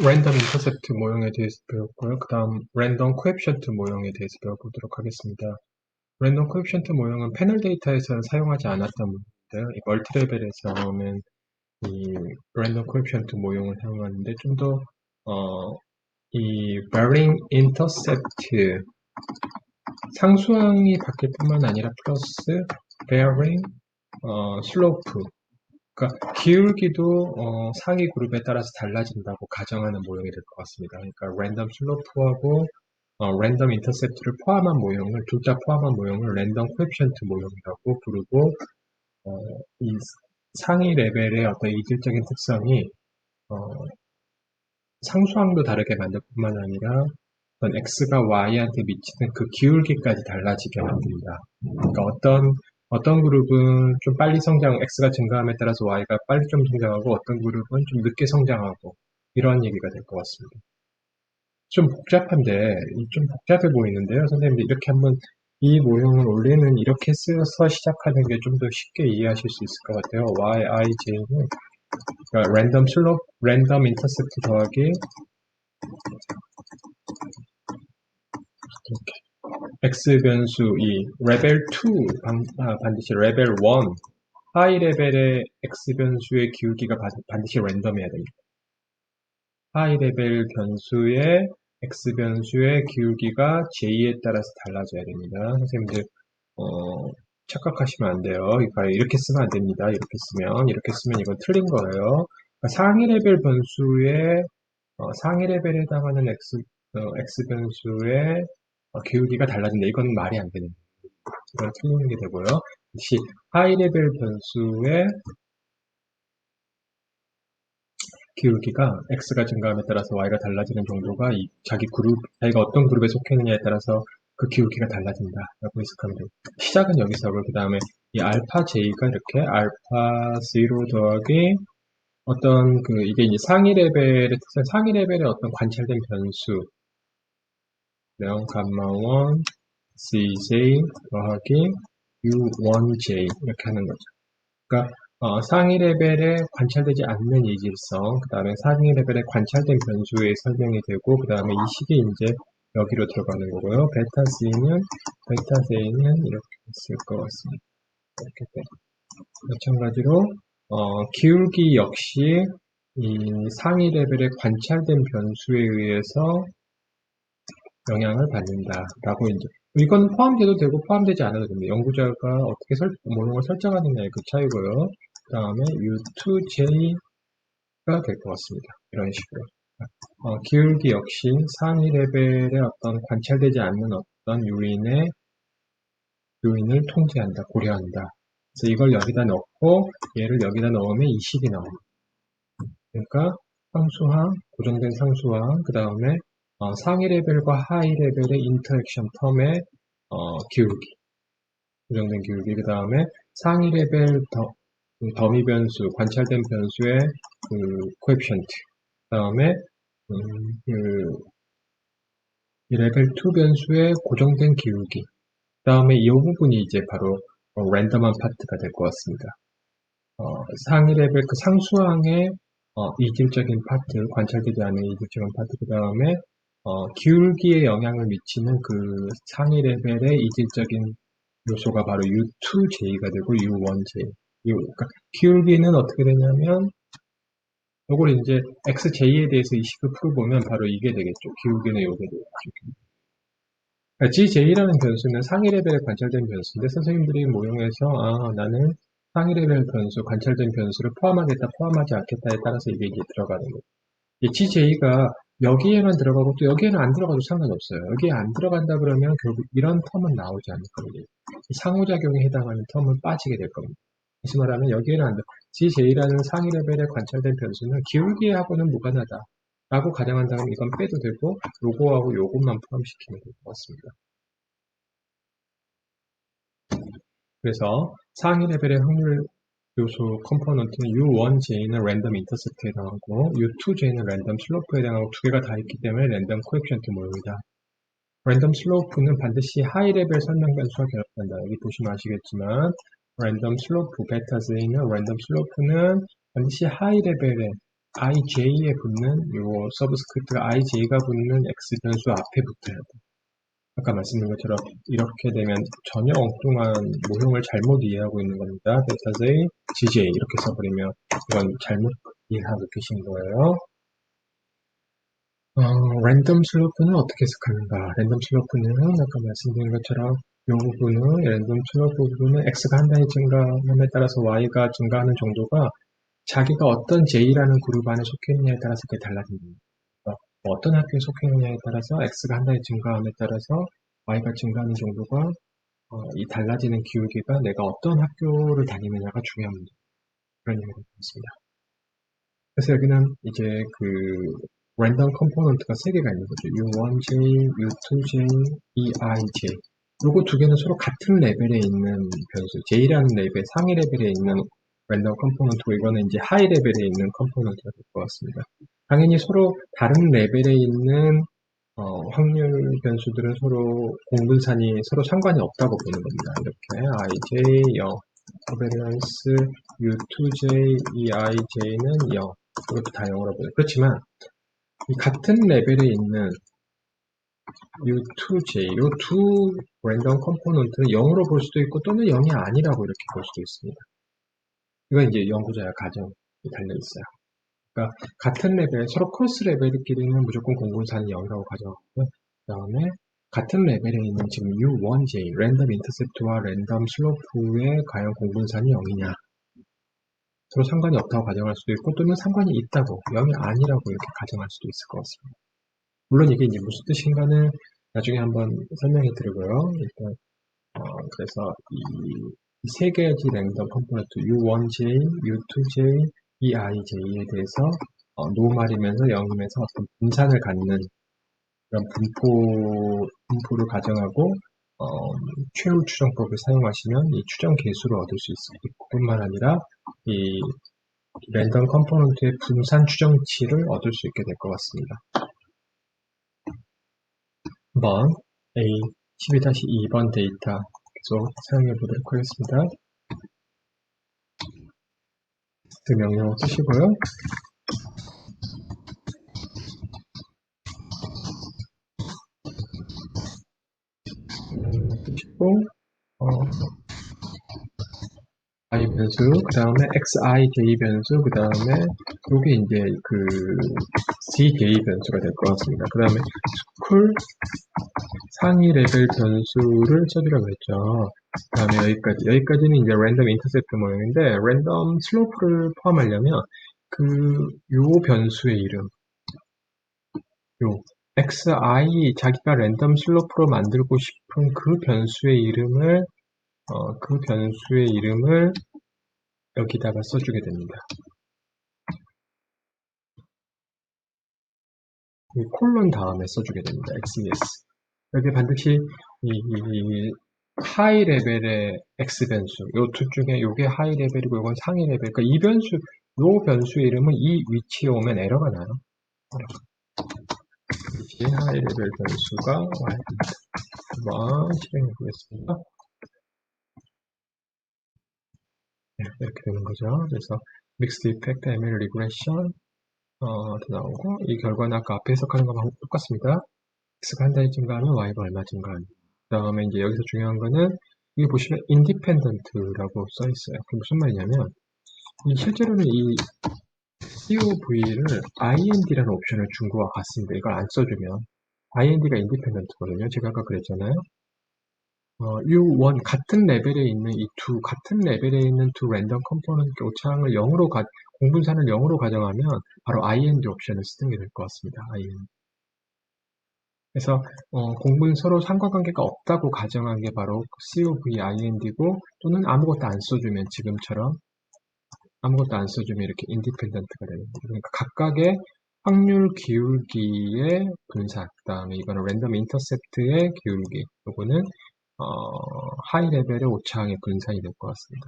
랜덤 인터셉트 모형에 대해서 배웠고요. 그 다음 랜덤 코에피션트 모형에 대해서 배워보도록 하겠습니다. 랜덤 코에피션트 모형은 패널 데이터에서는 사용하지 않았던 모형인데요. 이 멀티레벨에서는 이 랜덤 코에피션트 모형을 사용하는데 좀 더 이 varying intercept 상수항이 바뀔 뿐만 아니라 플러스 varying slope 그러니까 기울기도 상위 그룹에 따라서 달라진다고 가정하는 모형이 될 것 같습니다. 그러니까 랜덤 슬로프하고 랜덤 인터셉트를 포함한 모형을 둘 다 포함한 모형을 랜덤 코에피션트 모형이라고 부르고 이 상위 레벨의 어떤 이질적인 특성이 어, 상수항도 다르게 만들 뿐만 아니라 어떤 x가 y한테 미치는 그 기울기까지 달라지게 만듭니다. 그러니까 어떤 그룹은 좀 빨리 성장, x가 증가함에 따라서 y가 빨리 좀 성장하고 어떤 그룹은 좀 늦게 성장하고 이러한 얘기가 될 것 같습니다. 좀 복잡한데, 좀 복잡해 보이는데요. 선생님들 이렇게 한번 이 모형을 원래는 이렇게 써서 시작하는 게 좀 더 쉽게 이해하실 수 있을 것 같아요. yij는 그러니까 랜덤 슬롭, 랜덤 인터셉트 더하기 이렇게 x 변수 이 레벨 2 반드시 레벨 1 하이 레벨의 x 변수의 기울기가 반드시 랜덤해야 됩니다. 하이 레벨 변수의 x 변수의 기울기가 j에 따라서 달라져야 됩니다. 선생님들 착각하시면 안 돼요. 그러니까 이렇게 쓰면 안 됩니다. 이렇게 쓰면 이건 틀린 거예요. 그러니까 상위 레벨 변수의 상위 레벨에 해당하는 x 변수의 기울기가 달라진다. 이건 말이 안 되는 거예요. 이건 틀리는 게 되고요. 역시 하이 레벨 변수의 기울기가 x가 증가함에 따라서 y가 달라지는 정도가 자기가 어떤 그룹에 속해 있느냐에 따라서 그 기울기가 달라진다라고 해석하면 돼요. 시작은 여기서 하고 그 다음에 이 알파 j가 이렇게 알파 0 더하기 이게 이제 상위 레벨의 특성, 상위 레벨의 어떤 관찰된 변수 0, 1, cj 더하기 u1j 이렇게 하는 거죠. 그러니까 상위 레벨에 관찰되지 않는 이질성, 그 다음에 상위 레벨에 관찰된 변수의 설명이 되고, 그 다음에 이 식이 이제 여기로 들어가는 거고요. 베타 C는 이렇게 쓸 것 같습니다. 이렇게 돼. 마찬가지로 기울기 역시 이 상위 레벨에 관찰된 변수에 의해서 영향을 받는다라고 이제 이건 포함돼도 되고 포함되지 않아도 됩니다. 연구자가 어떻게 모형을 설정하느냐의 그 차이고요. 그 다음에 U2J가 될 것 같습니다. 이런 식으로. 기울기 역시 상위 레벨의 어떤 관찰되지 않는 어떤 요인을 통제한다, 고려한다. 그래서 이걸 여기다 넣고 얘를 여기다 넣으면 이 식이 나옵니다. 그러니까 상수항, 고정된 상수항, 그 다음에 상위 레벨과 하위 레벨의 인터액션 텀의 기울기, 고정된 기울기, 그 다음에 상위 레벨 더미 변수, 관찰된 변수의 그 코에피션트, 그 다음에 이 레벨 2 변수의 고정된 기울기, 그 다음에 이 부분이 이제 바로 랜덤한 파트가 될 것 같습니다. 상위 레벨 그 상수항의 이질적인 파트, 관찰되지 않은 이질적인 파트, 그 다음에 기울기에 영향을 미치는 그 상위 레벨의 이질적인 요소가 바로 U2J가 되고 U1J. 그러니까 기울기는 어떻게 되냐면 요걸 이제 XJ에 대해서 이 식을 풀어보면 바로 이게 되겠죠. 기울기는 요게 되겠죠. 그러니까 GJ라는 변수는 상위 레벨에 관찰된 변수인데 선생님들이 모형에서 나는 상위 레벨 변수, 관찰된 변수를 포함하겠다, 포함하지 않겠다에 따라서 이게 이제 들어가는 거예요. 이 GJ가 여기에만 들어가고 또 여기에는 안 들어가도 상관없어요. 여기에 안 들어간다 그러면 결국 이런 텀은 나오지 않을 겁니다. 상호작용에 해당하는 텀은 빠지게 될 겁니다. 다시 말하면 여기에는 안 들어. GJ라는 상위 레벨에 관찰된 변수는 기울기하고는 무관하다. 라고 가정한다면 이건 빼도 되고 요거하고 요것만 포함시키면 될 것 같습니다. 그래서 상위 레벨의 확률 요소 컴포넌트는 U1J는 랜덤 인터셉트에 해당하고 U2J는 랜덤 슬로프에 해당하고 두 개가 다 있기 때문에 랜덤 코에피션트 모형이다. 랜덤 슬로프는 반드시 하이 레벨 설명 변수와 결합된다. 여기 보시면 아시겠지만 랜덤 슬로프 베타 J는 랜덤 슬로프는 반드시 하이 레벨의 ij에 붙는 요 서브스크립트가 ij가 붙는 x 변수 앞에 붙어야 돼. 아까 말씀드린 것처럼 이렇게 되면 전혀 엉뚱한 모형을 잘못 이해하고 있는 겁니다. 델타 j, gj 이렇게 써버리면 이건 잘못 이해하고 계신 거예요. 랜덤 슬로프는 어떻게 해석하는가? 랜덤 슬로프는 아까 말씀드린 것처럼 이 부분은 랜덤 슬로프 부분은 x가 한 단위 증가함에 따라서 y가 증가하는 정도가 자기가 어떤 j라는 그룹 안에 속해 있느냐에 따라서 그게 달라집니다. 어떤 학교에 속해 있느냐에 따라서 x가 한 단위 증가함에 따라서 y가 증가하는 정도가 이 달라지는 기울기가 내가 어떤 학교를 다니느냐가 중요합니다. 그런 의미가 있습니다. 그래서 여기는 이제 그 랜덤 컴포넌트가 세 개가 있는 거죠. U1j, U2j, EIJ. 요거 두 개는 서로 같은 레벨에 있는 변수, J라는 레벨, 상위 레벨에 있는 랜덤 컴포넌트고 이거는 이제 하이 레벨에 있는 컴포넌트가 될 것 같습니다. 당연히 서로 다른 레벨에 있는 확률 변수들은 서로 공분산이 서로 상관이 없다고 보는 겁니다. 이렇게 IJ 0, 코베리언스 U2J, EIJ는 0. 이것도 다 0으로 보여요. 그렇지만 이 같은 레벨에 있는 U2J, 이 두 랜덤 컴포넌트는 0으로 볼 수도 있고 또는 0이 아니라고 이렇게 볼 수도 있습니다. 이건 이제 연구자의 가정이 달려 있어요. 그러니까 같은 레벨, 서로 크로스 레벨끼리는 무조건 공분산이 0이라고 가정하고요. 그 다음에 같은 레벨에 있는 지금 U1J, 랜덤 인터셉트와 랜덤 슬로프의 과연 공분산이 0이냐. 서로 상관이 없다고 가정할 수도 있고 또는 상관이 있다고, 0이 아니라고 이렇게 가정할 수도 있을 것 같습니다. 물론 이게 이제 무슨 뜻인가는 나중에 한번 설명해 드리고요. 일단 그래서 이 세 가지 랜덤 컴포넌트 U1J, U2J, EIJ에 대해서 노말이면서 0이면서 어떤 분산을 갖는 그런 분포를 가정하고 최후 추정법을 사용하시면 이 추정 계수를 얻을 수 있고 뿐만 아니라 이 랜덤 컴포넌트의 분산 추정치를 얻을 수 있게 될 것 같습니다. 한번 A 12-2번 데이터 계속 사용해 보도록 하겠습니다. 그 명령어 쓰시고요. 쓰시고 I 변수, 그 다음에 xij 변수, 그 다음에 요게 이제 그 cj 변수가 될 것 같습니다. 그 다음에 스쿨 상위 레벨 변수를 써주라고 했죠. 그 다음에 여기까지는 이제 랜덤 인터셉트 모형인데 랜덤 슬로프를 포함하려면 요 변수의 이름, 요 xi 자기가 랜덤 슬로프로 만들고 싶은 그 변수의 이름을 여기다가 써주게 됩니다. 이 콜론 다음에 써주게 됩니다. XES. 여기 반드시 이 하이 레벨의 X 변수, 요 둘 중에 요게 하이 레벨이고 요건 상위 레벨. 그러니까 이 변수, 요 변수의 이름은 이 위치에 오면 에러가 나요. 이 하이 레벨 변수가 한번 실행해 보겠습니다. 네, 이렇게 되는 거죠. 그래서 믹스드 이펙트, ML 리그레션 나오고 이 결과는 아까 앞에 해석하는 거랑 똑같습니다. x가 한 단위 증가하면 y가 얼마 증가하는. 그 다음에 이제 여기서 중요한 거는 여기 보시면 independent라고 써 있어요. 그게 무슨 말이냐면 실제로는 이 COV를 ind라는 옵션을 준 거와 같습니다. 이걸 안 써주면 ind가 independent거든요. 제가 아까 그랬잖아요. U1 같은 레벨에 있는 같은 레벨에 있는 두 랜덤 컴포넌트 오차항을 0으로 공분산을 0으로 가정하면 바로 ind 옵션을 쓰는 게 될 것 같습니다. ind. 그래서 공분 서로 상관관계가 없다고 가정한 게 바로 COVIND고 또는 아무것도 안 써주면 지금처럼 아무것도 안 써주면 이렇게 인디펜던트가 되는 거예요. 그러니까 각각의 확률 기울기의 분산, 그 다음에 이거는 랜덤 인터셉트의 기울기, 요거는 하이 레벨의 오차항의 분산이 될 것 같습니다.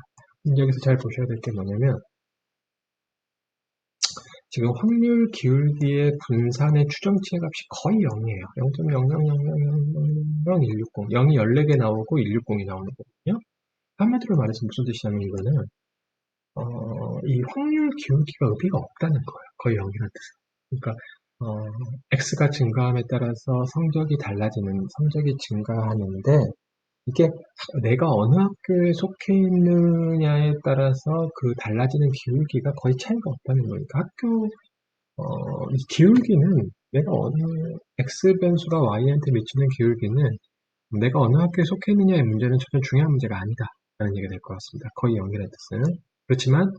여기서 잘 보셔야 될 게 뭐냐면 지금 확률 기울기의 분산의 추정치의 값이 거의 0이에요. 0.000000160. 0이 14개 나오고 160이 나오는 거거든요. 한마디로 말해서 무슨 뜻이냐면 이거는 이 확률 기울기가 의미가 없다는 거예요. 거의 0이라는 뜻은. 그러니까 x가 증가함에 따라서 성적이 달라지는, 성적이 증가하는데 이게 내가 어느 학교에 속해 있느냐에 따라서 그 달라지는 기울기가 거의 차이가 없다는 거니까 이 기울기는 내가 어느 x 변수가 y한테 미치는 기울기는 내가 어느 학교에 속해 있느냐의 문제는 전혀 중요한 문제가 아니다 라는 얘기가 될 것 같습니다. 거의 0이라는 뜻은. 그렇지만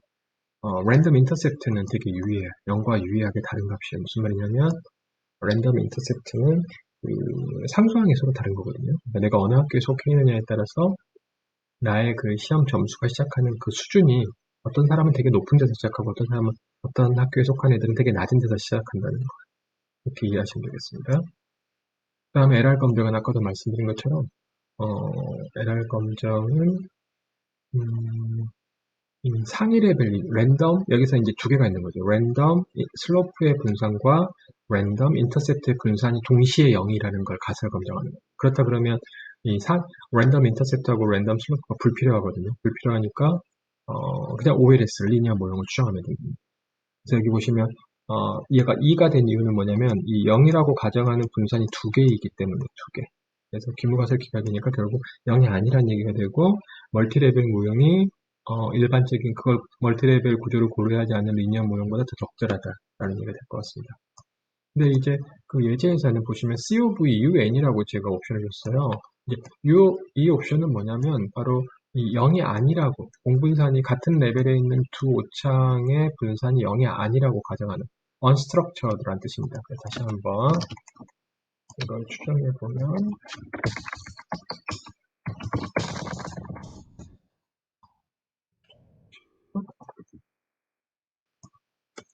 랜덤 인터셉트는 되게 유의해요. 0과 유의하게 다른 값이에요. 무슨 말이냐면 랜덤 인터셉트는 그 상수항이 서로 다른 거거든요. 그러니까 내가 어느 학교에 속해 있느냐에 따라서 나의 그 시험 점수가 시작하는 그 수준이 어떤 사람은 되게 높은 데서 시작하고 어떤 사람은 어떤 학교에 속한 애들은 되게 낮은 데서 시작한다는 거. 이렇게 이해하시면 되겠습니다. 그 다음에 LR 검정은 아까도 말씀드린 것처럼 LR 검정은 이 상위 레벨이 랜덤, 여기서 이제 두 개가 있는 거죠. 랜덤 슬로프의 분산과 랜덤 인터셉트의 분산이 동시에 0이라는 걸 가설 검정하는 거예요. 그렇다 그러면 랜덤 인터셉트하고 랜덤 슬로프가 불필요하거든요. 불필요하니까 그냥 OLS 리니어 모형을 추정하면 됩니다. 그래서 여기 보시면 얘가 2가 된 이유는 뭐냐면 이 0이라고 가정하는 분산이 두 개이기 때문에 두 개. 그래서 기무가설 기각이니까 결국 0이 아니란 얘기가 되고 멀티레벨 모형이 일반적인 그걸 멀티레벨 구조를 고려하지 않는 리니어 모형보다 더 적절하다라는 얘기가 될 것 같습니다. 근데 이제 그 예제에서는 보시면 COV UN이라고 제가 옵션을 줬어요. 이제 이 옵션은 뭐냐면 바로 이 0이 아니라고 공분산이 같은 레벨에 있는 두 오창의 분산이 0이 아니라고 가정하는 unstructured라는 뜻입니다. 그래서 다시 한번 이걸 추정해 보면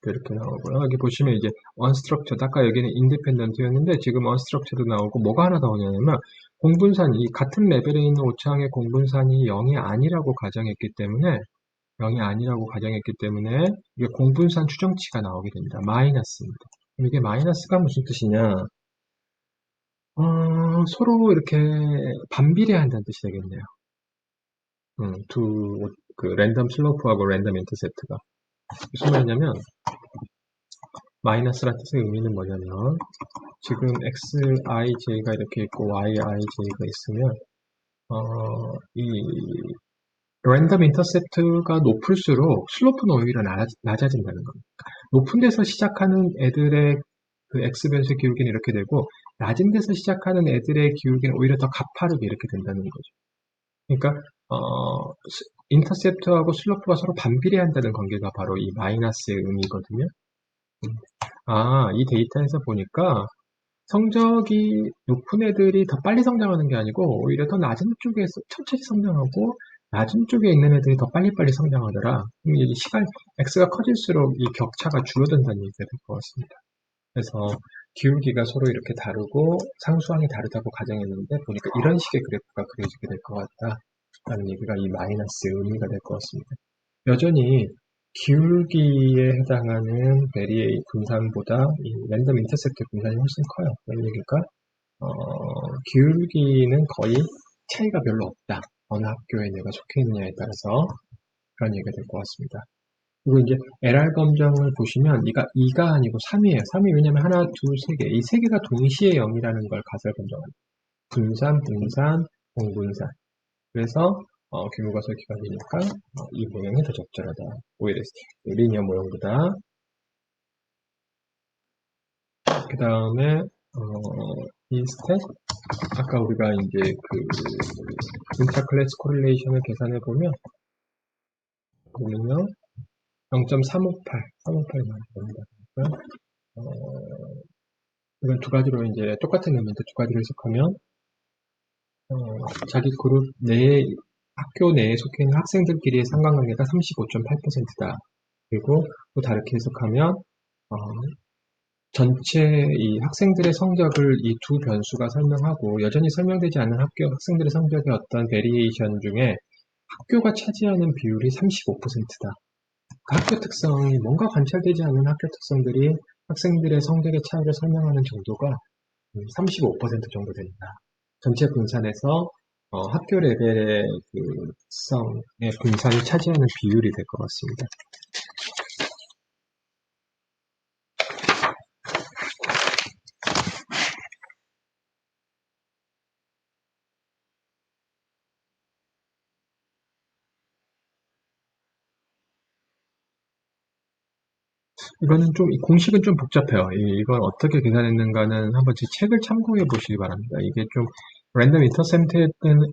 이렇게 나오고요. 여기 보시면 이제 unstructured, 아까 여기는 independent였는데 지금 unstructured 나오고 뭐가 하나 나오냐면 공분산이 같은 레벨에 있는 오창의 공분산이 0이 아니라고 가정했기 때문에 이게 공분산 추정치가 나오게 됩니다. 마이너스입니다. 그럼 이게 마이너스가 무슨 뜻이냐? 서로 이렇게 반비례한다는 뜻이 되겠네요. 그 랜덤 슬로프하고 랜덤 인터셉트가 무슨 말이냐면 마이너스라는 뜻의 의미는 뭐냐면 지금 xij가 이렇게 있고 yij가 있으면 이 랜덤 인터셉트가 높을수록 슬로프는 오히려 낮아진다는 겁니다. 높은 데서 시작하는 애들의 그 x 변수의 기울기는 이렇게 되고 낮은 데서 시작하는 애들의 기울기는 오히려 더 가파르게 이렇게 된다는 거죠. 그러니까 인터셉트하고 슬로프가 서로 반비례한다는 관계가 바로 이 마이너스의 의미거든요. 이 데이터에서 보니까 성적이 높은 애들이 더 빨리 성장하는 게 아니고 오히려 더 낮은 쪽에서 천천히 성장하고 낮은 쪽에 있는 애들이 더 빨리빨리 성장하더라. 이 시간 x가 커질수록 이 격차가 줄어든다는 얘기가 될 것 같습니다. 그래서 기울기가 서로 이렇게 다르고 상수항이 다르다고 가정했는데 보니까 이런 식의 그래프가 그려지게 될 것 같다라는 얘기가 이 마이너스 의미가 될 것 같습니다. 여전히 기울기에 해당하는 베리에이 분산보다 이 랜덤 인터셉트 분산이 훨씬 커요. 그런 얘기가 기울기는 거의 차이가 별로 없다. 어느 학교에 내가 속해 있느냐에 따라서 그런 얘기가 될 것 같습니다. 그리고 이제 LR 검정을 보시면 이가 아니고 3이에요. 3이 왜냐면 하나, 둘, 세 개. 이 세 개가 동시에 0이라는 걸 가설 검정합니다. 분산, 분산, 공분산. 그래서 규모가설 기각이니까 이 모형이 더 적절하다. 오히려 리니어 모형보다. 그 다음에 이 스탯 아까 우리가 이제 그 인터클래스 코릴레이션을 계산해 보면요 0.358 나옵니다. 그러니까 이건 두 가지로 이제 똑같은 의미인데 두 가지로 해석하면 자기 그룹 내에 학교 내에 속해 있는 학생들끼리의 상관관계가 35.8%다. 그리고 또 다르게 해석하면 전체 이 학생들의 성적을 이 두 변수가 설명하고 여전히 설명되지 않은 학생들의 성적의 어떤 베리에이션 중에 학교가 차지하는 비율이 35%다. 그 학교 특성이 뭔가 관찰되지 않은 학교 특성들이 학생들의 성적의 차이를 설명하는 정도가 35% 정도 된다. 전체 분산에서 학교 레벨의 그 특성의 분산이 차지하는 비율이 될 것 같습니다. 이거는 좀, 이 공식은 좀 복잡해요. 이걸 어떻게 계산했는가는 한번 제 책을 참고해 보시기 바랍니다. 이게 좀, 랜덤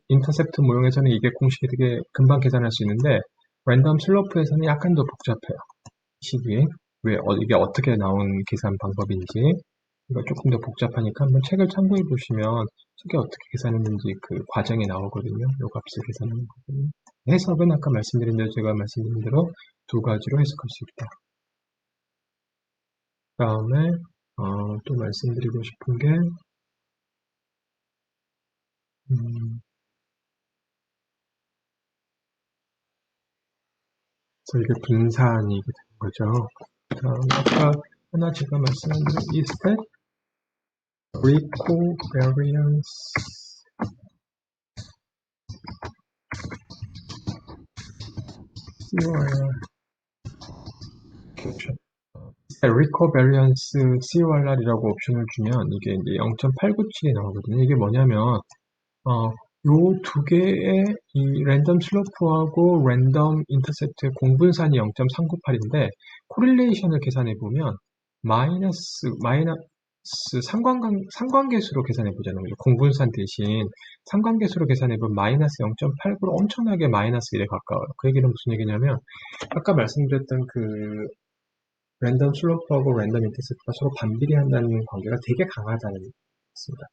인터셉트 모형에서는 이게 공식이 되게 금방 계산할 수 있는데, 랜덤 슬로프에서는 약간 더 복잡해요. 시기에. 이게 어떻게 나온 계산 방법인지. 이거 조금 더 복잡하니까 한번 책을 참고해 보시면, 이게 어떻게 계산했는지 그 과정이 나오거든요. 요 값을 계산하는 거거든요. 해석은 아까 말씀드린 대로 제가 말씀드린 대로 두 가지로 해석할 수 있다. 다음에 또 말씀드리고 싶은 게 그래서 이게 분산이 되는 거죠. 아까 하나 제가 말씀한 대로 이 스텝 recovariance COR 옵션 recovariance COR이라고 옵션을 주면 이게 이제 0.897이 나오거든요. 이게 뭐냐면 요 두 개의 이 랜덤 슬로프하고 랜덤 인터셉트의 공분산이 0.398인데 코릴레이션을 계산해 보면 마이너스 상관계수로 계산해 보자는 거죠. 공분산 대신 상관계수로 계산해 보면 마이너스 0.89로 엄청나게 마이너스 1에 가까워요. 그 얘기는 무슨 얘기냐면 아까 말씀드렸던 그 랜덤 슬로프하고 랜덤 인터셉트가 서로 반비례한다는 관계가 되게 강하다는 얘기입니다.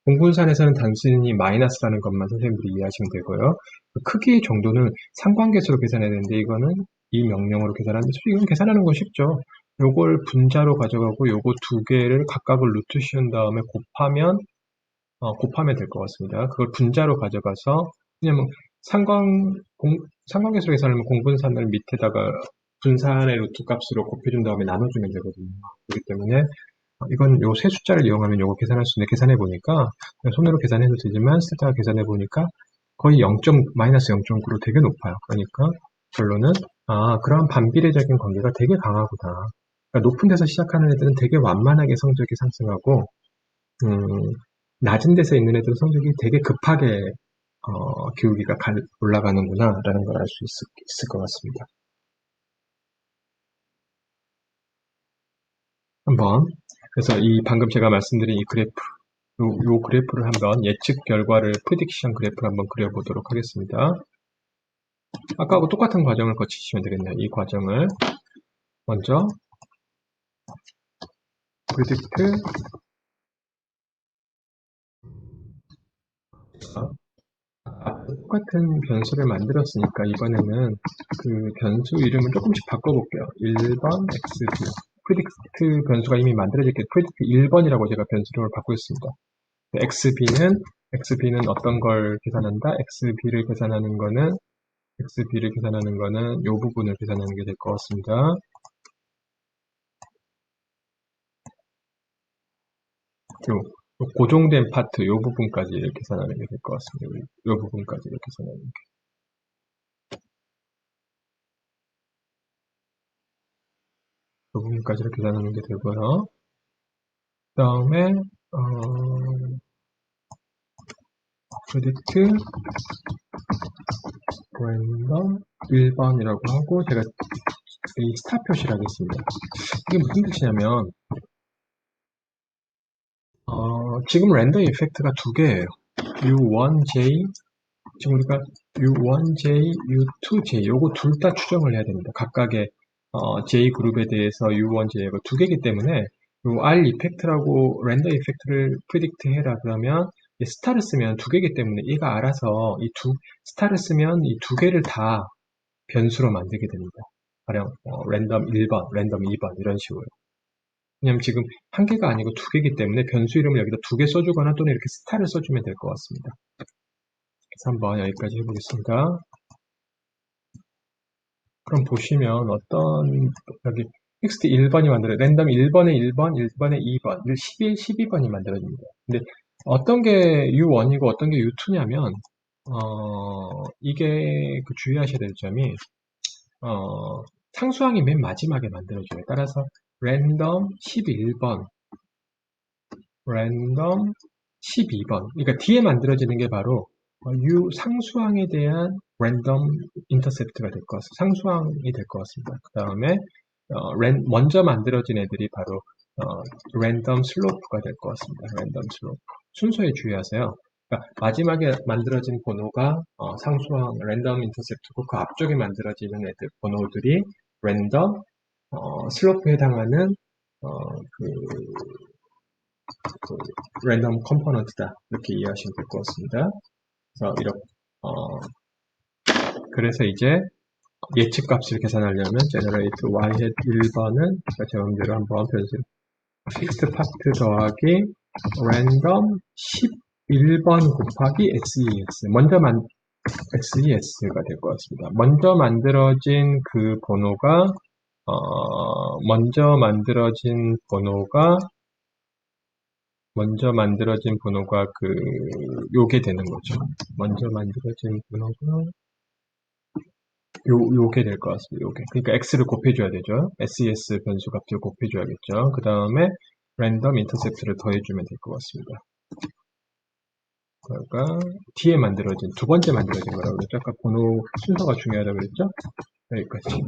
공분산에서는 단순히 마이너스라는 것만 선생님들이 이해하시면 되고요. 그 크기 정도는 상관계수로 계산해야 되는데 이거는 이 명령어로 계산하는데 이건 계산하는 건 쉽죠. 요걸 분자로 가져가고 요거 두 개를 각각을 루트 씌운 다음에 곱하면 될 것 같습니다. 그걸 분자로 가져가서 왜냐면 상관계수로 계산하면 공분산을 밑에다가 분산의 루트 값으로 곱해준 다음에 나눠주면 되거든요. 그렇기 때문에 이건 요 세 숫자를 이용하면 요거 계산할 수 있는데 계산해 보니까 손으로 계산해도 되지만 쓰다가 계산해 보니까 거의 마이너스 0.9로 되게 높아요. 그러니까 결론은 그러한 반비례적인 관계가 되게 강하구나. 그러니까 높은 데서 시작하는 애들은 되게 완만하게 성적이 상승하고 낮은 데서 있는 애들은 성적이 되게 급하게 기울기가 올라가는구나라는 걸 알 수 있을 것 같습니다. 한번 그래서 이 방금 제가 말씀드린 이 그래프 요 그래프를 한번 예측 결과를 프리딕션 그래프를 한번 그려보도록 하겠습니다. 아까하고 똑같은 과정을 거치시면 되겠네요. 이 과정을 먼저 predict 똑같은 변수를 만들었으니까 이번에는 그 변수 이름을 조금씩 바꿔볼게요. 1번 xb predict 변수가 이미 만들어졌기 때문에 predict 1번이라고 제가 변수 이름을 바꾸고 있습니다. xb는 어떤 걸 계산한다? xb를 계산하는 거는 이 부분을 계산하는 게 될 것 같습니다. 요 고정된 파트 이 부분까지 계산하는 게 될 것 같습니다. 이 부분까지 계산하는 게. 이 부분까지 계산하는 게 되고요. 그 다음에 predict random 1번이라고 하고 제가 이 스타 표시를 하겠습니다. 이게 무슨 뜻이냐면 지금 랜덤 이펙트가 두 개예요. U1J 지금 우리가 U1J, U2J 요거 둘 다 추정을 해야 됩니다. 각각의 J 그룹에 대해서 U1J가 두 개이기 때문에 요 R 이펙트라고 랜덤 이펙트를 프리딕트 해라 그러면 스타를 쓰면 두 개이기 때문에 얘가 알아서 스타를 쓰면 이 두 개를 다 변수로 만들게 됩니다. 가령 랜덤 1번, 랜덤 2번 이런 식으로. 왜냐면 지금 한 개가 아니고 두 개이기 때문에 변수 이름을 여기다 두 개 써주거나 또는 이렇게 스타를 써주면 될 것 같습니다. 그래서 한번 여기까지 해보겠습니다. 그럼 보시면 여기 텍스트 1번이 랜덤 1번에 1번, 1번에 2번, 12번이 만들어집니다. 근데 어떤 게 U1이고 어떤 게 U2냐면, 이게 그 주의하셔야 될 점이, 상수항이 맨 마지막에 만들어져요. 따라서 랜덤 11번, 랜덤 12번. 그러니까 뒤에 만들어지는 게 바로 U 상수항에 대한 랜덤 인터셉트가 될 것 같습니다. 상수항이 될 것 같습니다. 그 다음에 먼저 만들어진 애들이 바로 랜덤 슬로프가 될 것 같습니다. 랜덤 슬로프. 순서에 주의하세요. 그러니까 마지막에 만들어진 번호가 상수항 랜덤 인터셉트고 그 앞쪽에 만들어지는 애들 번호들이 랜덤 슬로프에 해당하는 그 랜덤 컴포넌트다. 이렇게 이해하시면 될 것 같습니다. 그래서 그래서 이제 예측 값을 계산하려면 generate y hat 1번은 제 마음대로 한번 변수 fixed part 더하기 random 11번 곱하기 xex xes가 될 것 같습니다. 먼저 만들어진 그 번호가 요게 되는 거죠. 먼저 만들어진 번호가 요게 될 것 같습니다. 요게. 그러니까 x를 곱해줘야 되죠. ses 변수 값을 곱해줘야겠죠. 그 다음에 랜덤 인터셉트를 더해주면 될 것 같습니다. 그러니까 뒤에 만들어진 두 번째 만들어진 거라고 그랬죠. 아까 번호 순서가 중요하다고 그랬죠. 여기까지.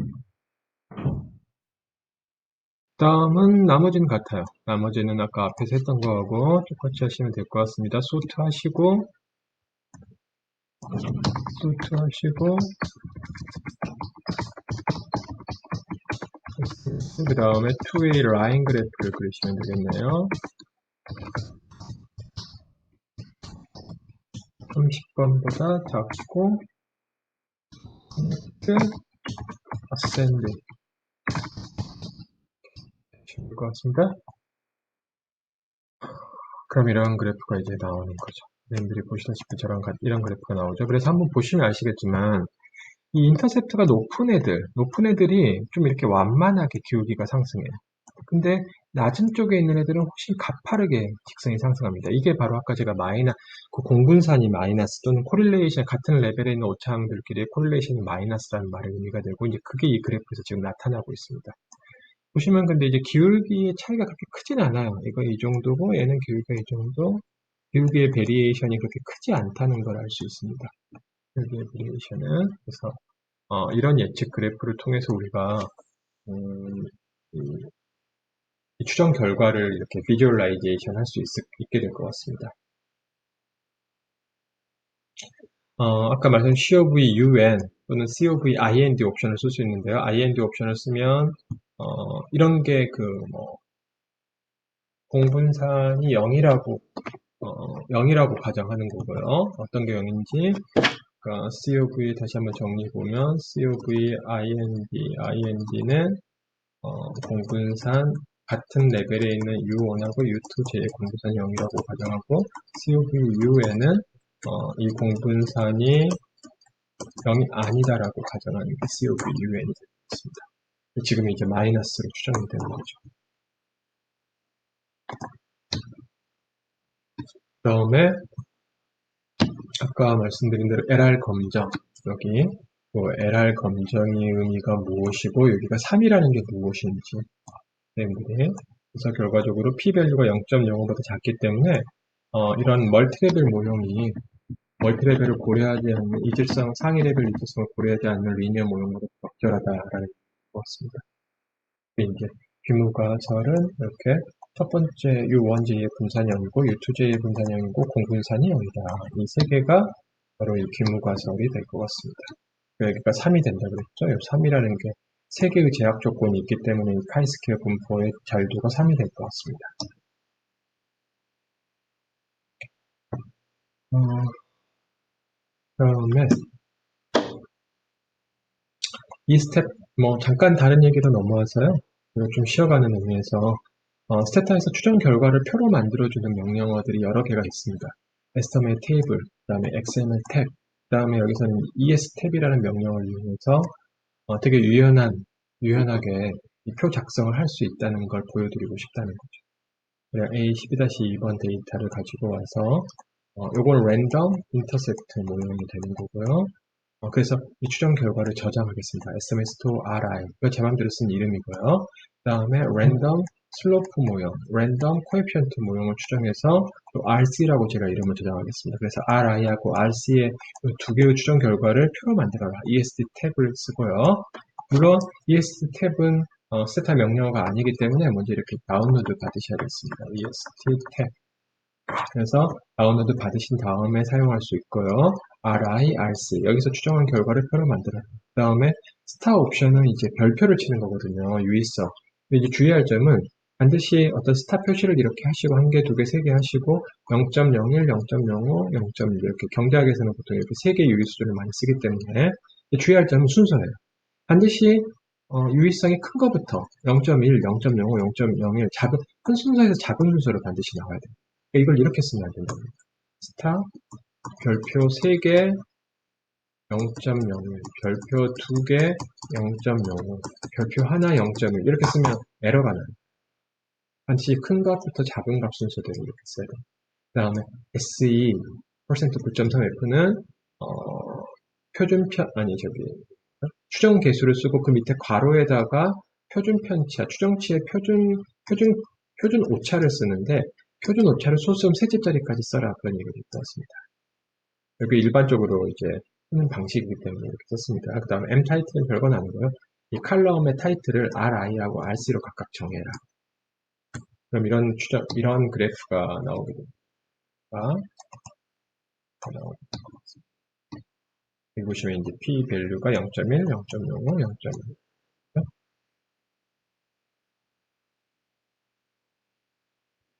다음은 나머지는 같아요. 나머지는 아까 앞에서 했던 거하고 똑같이 하시면 될 것 같습니다. 소트 하시고 그 다음에 two-way 라인 그래프를 그리시면 되겠네요. 30번보다 작고 ascend 될 것 같습니다. 그럼 이런 그래프가 이제 나오는 거죠. 여러분들이 보시다시피 이런 그래프가 나오죠. 그래서 한번 보시면 아시겠지만 이 인터셉트가 높은 애들이 좀 이렇게 완만하게 기울기가 상승해요. 근데 낮은 쪽에 있는 애들은 훨씬 가파르게 직선이 상승합니다. 이게 바로 아까 제가 그 공분산이 마이너스 또는 코릴레이션 같은 레벨에 있는 오차항들끼리의 코릴레이션이 마이너스라는 말의 의미가 되고 이제 그게 이 그래프에서 지금 나타나고 있습니다. 보시면 근데 이제 기울기의 차이가 그렇게 크진 않아요. 이거 이 정도고 얘는 기울기가 이 정도. 기울기의 베리에이션이 그렇게 크지 않다는 걸 알 수 있습니다. 기울기의 베리에이션은 그래서 이런 예측 그래프를 통해서 우리가 이 추정 결과를 이렇게 비주얼라이제이션 할 수 있게 될 것 같습니다. 아까 말씀드린 COV-UN 또는 COV-IND 옵션을 쓸 수 있는데요. IND 옵션을 쓰면 이런 게 공분산이 0이라고 가정하는 거고요. 어떤 게 0인지 그러니까 COV 다시 한번 정리해보면 IND는 공분산 같은 레벨에 있는 U1하고 U2J의 공분산이 0이라고 가정하고 COV-U에는 이 공분산이 0이 아니다라고 가정하는 게 COV-Un이 되겠습니다. 지금 이제 마이너스로 추정이 되는 거죠. 그 다음에 아까 말씀드린 대로 LR 검정 여기 LR 검정의 의미가 무엇이고 여기가 3이라는 게 무엇인지 때문에 그래서 결과적으로 p-밸류가 0.05보다 작기 때문에 이런 멀티레벨을 고려하지 않는 상위 레벨 이질성을 고려하지 않는 리니어 모형보다 적절하다라는 것 같습니다. 이제 규모가설은 이렇게 첫 번째 U1J의 분산이 0이고 U2J의 분산이 0이고 공분산이 0이다. 이 세 개가 바로 이 규모가설이 될 것 같습니다. 여기가 3이 된다 그랬죠? 3이라는 게 세 개의 제약 조건이 있기 때문에 이 카이스퀘어 분포의 자유도가 3이 될 것 같습니다. 그다음에 이 스텝 잠깐 다른 얘기로 넘어와서요. 이거 좀 쉬어가는 의미에서 스테타에서 추정 결과를 표로 만들어주는 명령어들이 여러 개가 있습니다. estimate table, 그 다음에 xml 탭, 그 다음에 여기서는 estab이라는 명령어를 이용해서 되게 유연하게 이 표 작성을 할 수 있다는 걸 보여드리고 싶다는 거죠. A12-2번 데이터를 가지고 와서 요건 랜덤 인터셉트 모형이 되는 거고요. 그래서 이 추정 결과를 저장하겠습니다. sms-to-ri. 이거 제 맘대로 쓴 이름이고요. 그 다음에 랜덤 슬로프 모형, 랜덤 코에피션트 모형을 추정해서 또 rc라고 제가 이름을 저장하겠습니다. 그래서 ri하고 rc의 두 개의 추정 결과를 표로 만들어라. est 탭을 쓰고요. 물론 est 탭은 세타 명령어가 아니기 때문에 먼저 이렇게 다운로드 받으셔야겠습니다. est 탭. 그래서 다운로드 받으신 다음에 사용할 수 있고요. RI, RC 여기서 추정한 결과를 표로 만들어요. 그 다음에 스타 옵션은 이제 별표를 치는 거거든요. 유의성. 근데 이제 주의할 점은 반드시 어떤 스타 표시를 이렇게 하시고 한 개, 두 개, 세 개 하시고 0.01, 0.05, 0.1 이렇게 경제학에서는 보통 이렇게 세 개의 유의 수준을 많이 쓰기 때문에 주의할 점은 순서예요. 반드시 유의성이 큰 것부터 0.1, 0.05, 0.01 큰 순서에서 작은 순서로 반드시 나와야 돼요. 이걸 이렇게 쓰면 안 된다. 스타, 별표 3개, 0.01, 별표 2개, 0.05, 별표 하나 0.1 이렇게 쓰면 에러가 나요. 반드시 큰 값부터 작은 값 순서대로 이렇게 써야 돼요. 그 다음에 SE, %9.3F는 추정 개수를 쓰고 그 밑에 괄호에다가 표준 편차, 추정치의 표준 오차를 쓰는데 표준 오차를 소수음 세 집짜리까지 써라 그런 얘기가 있고 있습니다. 여기 일반적으로 이제 쓰는 방식이기 때문에 이렇게 썼습니다. 그 다음에 M 타이틀은 별건 아니고요. 이 칼럼의 타이틀을 RI하고 RC로 각각 정해라. 그럼 이런 그래프가 나오게 됩니다. 여기 보시면 이제 P 밸류가 0.1, 0.05, 0.1.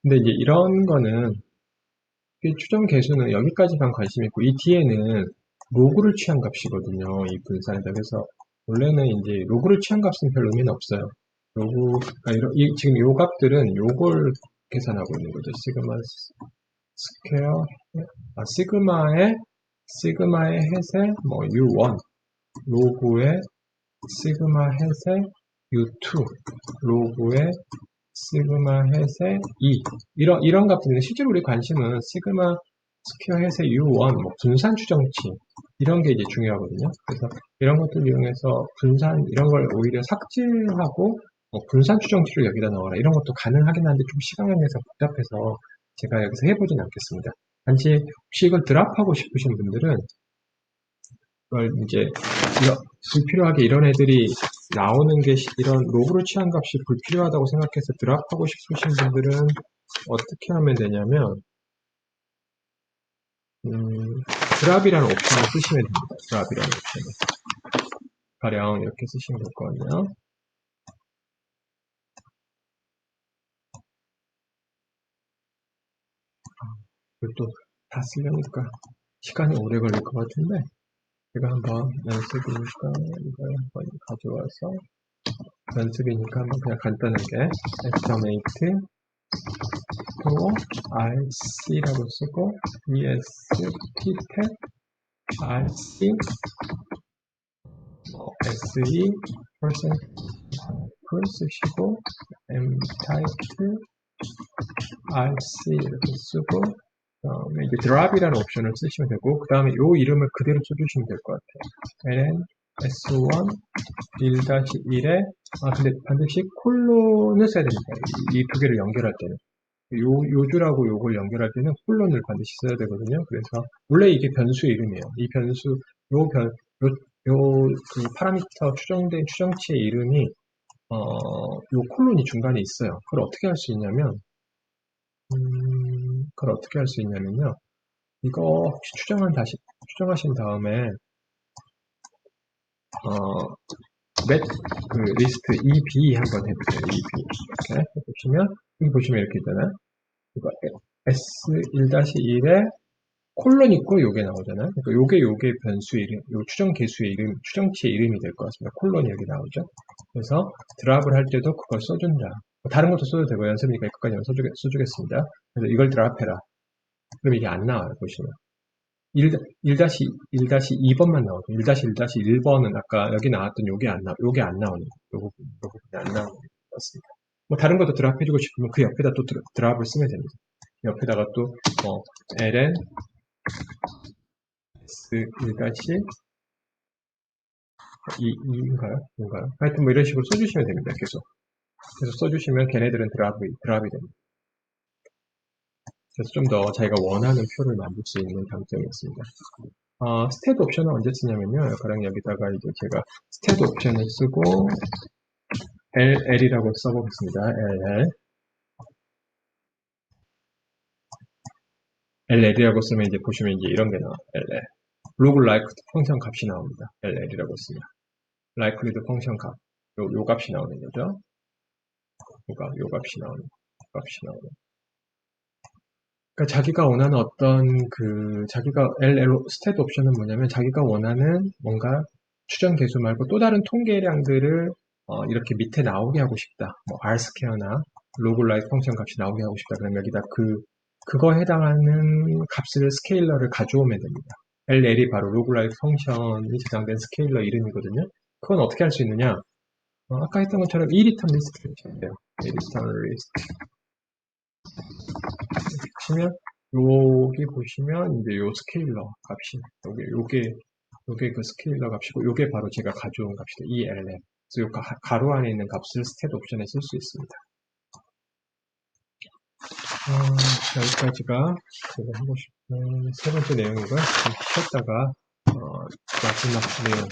근데 이제 이런 거는 추정 개수는 여기까지만 관심이 있고 이 뒤에는 로그를 취한 값이거든요. 이 분산에다. 그래서 원래는 이제 로그를 취한 값은 별 의미는 없어요. 지금 요 값들은 요걸 계산하고 있는 거죠. 시그마 스퀘어, 시그마의 햇의 뭐 U1, 로그의 시그마 햇의 U2, 로그의 시그마 햇의 2 이런 값들인데 실제로 우리 관심은 시그마 스퀘어 햇의 U1 뭐 분산 추정치 이런 게 이제 중요하거든요. 그래서 이런 것들을 이용해서 분산 이런 걸 오히려 삭제하고 분산 추정치를 여기다 넣어라 이런 것도 가능하긴 한데 좀 시간 관계에서 복잡해서 제가 여기서 해보진 않겠습니다. 단지 혹시 이걸 드랍하고 싶으신 분들은 이걸 이제 불필요하게 이런 애들이 나오는 게 이런 로그를 취한 값이 불필요하다고 생각해서 드랍하고 싶으신 분들은 어떻게 하면 되냐면 드랍이라는 옵션을 쓰시면 됩니다. 드랍이라는 옵션을 가령 이렇게 쓰시면 될 거거든요. 이걸 또 다 쓰려니까 시간이 오래 걸릴 것 같은데 제가 한번 연습이니까 이걸 한번 가져와서 연습이니까 한번 그냥 간단하게 estimate to RC라고 쓰고 EST 탭 RC SE % 쓰시고 M 타이틀 RC 이렇게 쓰고 그다음에 이제 drop이라는 옵션을 쓰시면 되고 그 다음에 이 이름을 그대로 써주시면 될 것 같아요. ln s1 1-1에 근데 반드시 콜론을 써야 됩니다. 이 두 개를 연결할 때는 요 줄하고 요걸 연결할 때는 콜론을 반드시 써야 되거든요. 그래서 원래 이게 변수 이름이에요. 이 변수 그 파라미터 추정된 추정치의 이름이 요 콜론이 중간에 있어요. 그걸 어떻게 할 수 있냐면요. 이거 혹시 추정하신 다음에 그 리스트 EB 한번 해보세요. EB 이렇게 보시면 여기 보시면 이렇게 있잖아요. 이거 S1-1에 콜론 있고 요게 나오잖아요. 그러니까 요게 변수 이름, 요 추정 개수의 이름, 추정치의 이름이 될 것 같습니다. 콜론이 여기 나오죠. 그래서 드랍을 할 때도 그걸 써준다. 다른 것도 써도 되고 연습이니까 이것까지 써주겠습니다. 그래서 이걸 드랍해라. 그럼 이게 안 나와요. 보시면 1-1-2번만 나오죠. 1-1-1번은 아까 여기 나왔던 요게 안 나오는 요 부분이 안 나오는 것 같습니다. 뭐 다른 것도 드랍해주고 싶으면 그 옆에다 또 드랍을 쓰면 됩니다. 옆에다가 또 ln s1-2인가요? 뭔가요? 하여튼 뭐 이런 식으로 써주시면 됩니다. 계속 써주시면 걔네들은 드랍이 됩니다. 그래서 좀 더 자기가 원하는 표를 만들 수 있는 장점이 있습니다. 스탯 옵션은 언제 쓰냐면요. 가령 여기다가 이제 제가 스탯 옵션을 쓰고 LL이라고 써보겠습니다. LL이라고 쓰면 이제 보시면 이제 이런 게 나와요. LL. 로그 라이크 펑션 값이 나옵니다. LL이라고 쓰면. 라이클리드 펑션 값. 요 값이 나오는 거죠. 요 값이 나오는. 그러니까 자기가 원하는 자기가 스탯 옵션은 뭐냐면 자기가 원하는 뭔가 추정 개수 말고 또 다른 통계량들을 이렇게 밑에 나오게 하고 싶다. 뭐 R스퀘어나 로그라이트 펑션 값이 나오게 하고 싶다. 그러면 여기다 그거에 해당하는 값을 스케일러를 가져오면 됩니다. LL이 바로 로그라이트 펑션이 저장된 스케일러 이름이거든요. 그건 어떻게 할 수 있느냐? 아까 했던 것처럼 eReturn 리스트를 치면 돼요. eReturn 리스트 치면 여기 보시면 이제 요 스케일러 값이 요게 그 스케일러 값이고 요게 바로 제가 가져온 값이다. ELM. 그래서 요 가로 안에 있는 값을 스탯 옵션에 쓸 수 있습니다. 여기까지가 제가 하고 싶은 세 번째 내용이고요. 좀 쉬었다가 마지막 내용